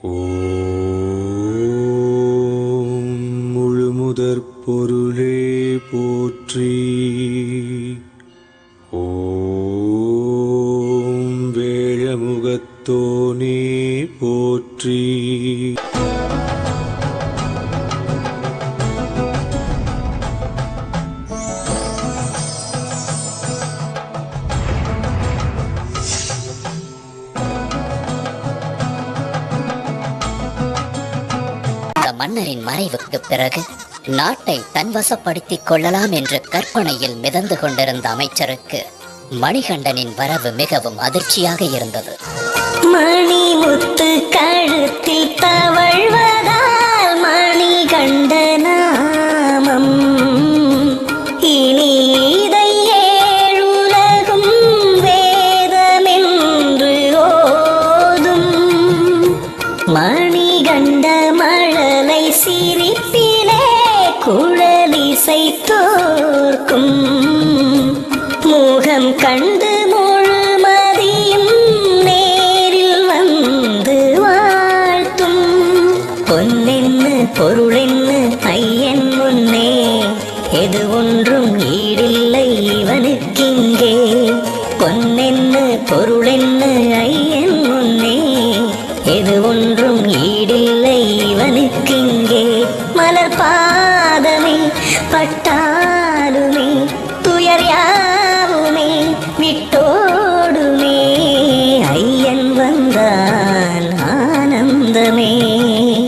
ஓம் முழுமுதற் பொருளே போற்றி. ஓம் வேழமுகத்தோனே போற்றி. மன்னரின் மறைவுக்கு பிறகு நாட்டை தன்வசப்படுத்திக் கொள்ளலாம் என்று கற்பனையில் மிதந்து கொண்டிருந்த அமைச்சருக்கு மணிகண்டனின் வரவு மிகவும் அதிர்ச்சியாக இருந்தது. மணிமுத்து கழுத்தில் தவழ்வதால் மணிகண்ட நாமம் இனி இதை ஏழுலகும் வேதமென்று ஓதும். மணிகண்ட மழலை சிரிப்பிலே குழலிசை தோற்கும். முகம் கண்டு முழுமதியும் நேரில் வந்து வாழ்த்தும். பொன்னென்னு பொருளென்னு ஐயன் முன்னே எது ஒன்றும் ஈடில்லை இவனுக்கிங்கே. பொன்னென்னு பொருளென்னு ஐயன் முன்னே எது ஒன்றும் ஈடில்லை இவனுக்கிங்கே. மலர் பாதமே பட்டாலுமே துயர் யாவுமே விட்டோடுமே. ஐயன் வந்தான் ஆனந்தமே.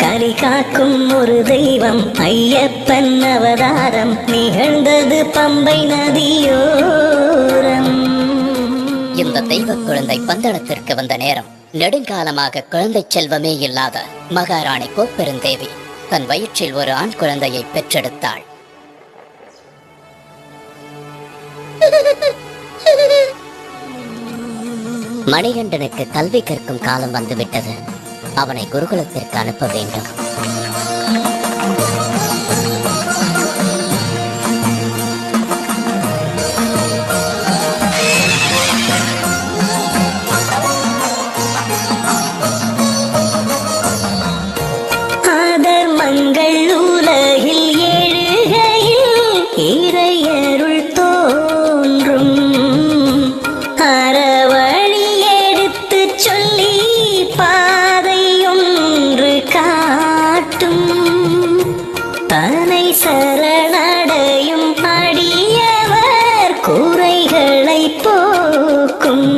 கலி காக்கும் ஒரு தெய்வம் ஐயப்பன் அவதாரம் நிகழ்ந்தது பம்பை நதியோரம். இந்த தெய்வ குழந்தை பந்தளத்திற்கு வந்த நேரம் நெடுங்காலமாக குழந்தை செல்வமே இல்லாத மகாராணி கோப்பெருந்தேவி தன் வயிற்றில் ஒரு ஆண் குழந்தையை பெற்றெடுத்தாள். மணிகண்டனுக்கு கல்வி கற்கும் காலம் வந்துவிட்டது. அவனை குருகுலத்திற்கு அனுப்ப வேண்டும். மங்கள் உலகில் எழுகையில் இறையருள் தோன்றும். அறவழி எடுத்து சொல்லி பாதை ஒன்று காட்டும். தனை சரணடையும் அடியவர் குறைகளை போக்கும்.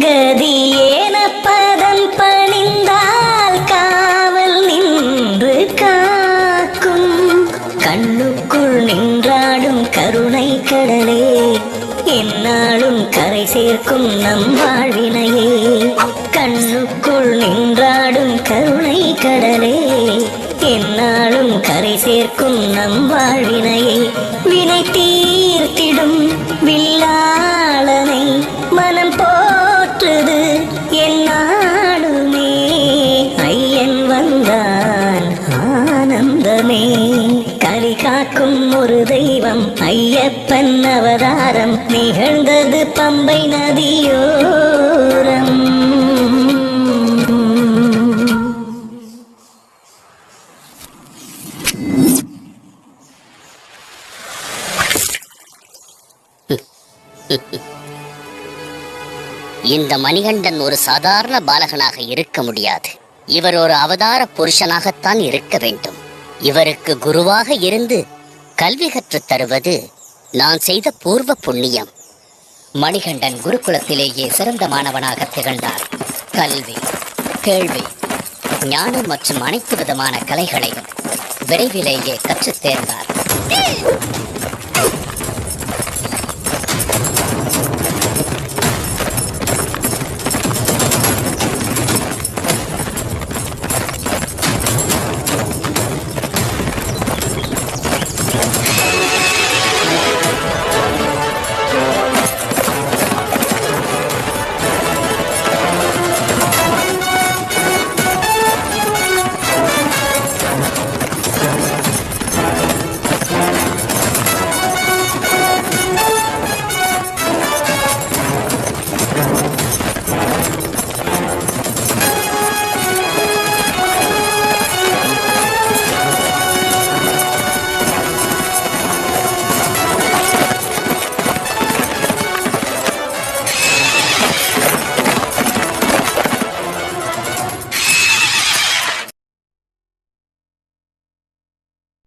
கதியேன பதம் பணிந்தால் காவல் நின்று காக்கும். கண்ணுக்குள் நின்றாடும் கருணை கடலே என்னாலும் கரை சேர்க்கும் நம் வாழ்வினையே. கண்ணுக்குள் நின்றாடும் கருணை கடலே என்னாலும் கரை சேர்க்கும் நம் வாழ்வினையே. வினை தீர்த்திடும் வில்லாளனை மனம் போற்றுது என்னாலுமே. ஐயன் வந்தான் ஆனந்தமே. கலி காக்கும் ஒரு தெய்வம் ஐயப்பன் அவதாரம் நிகழ்ந்தது பம்பை நதியோரம். இந்த மணிகண்டன் ஒரு சாதாரண பாலகனாக இருக்க முடியாது. இவர் ஒரு அவதார புருஷனாகத்தான் இருக்க வேண்டும். இவருக்கு குருவாக இருந்து கல்வி கற்றுத் தருவது நான் செய்த பூர்வ புண்ணியம். மணிகண்டன் குருகுலத்திலேயே சிறந்த மாணவனாக திகழ்ந்தார். கல்வி, கேள்வி, ஞானம் மற்றும் அனைத்து விதமான கலைகளையும் விரைவிலேயே கற்றுத் தேர்ந்தார்.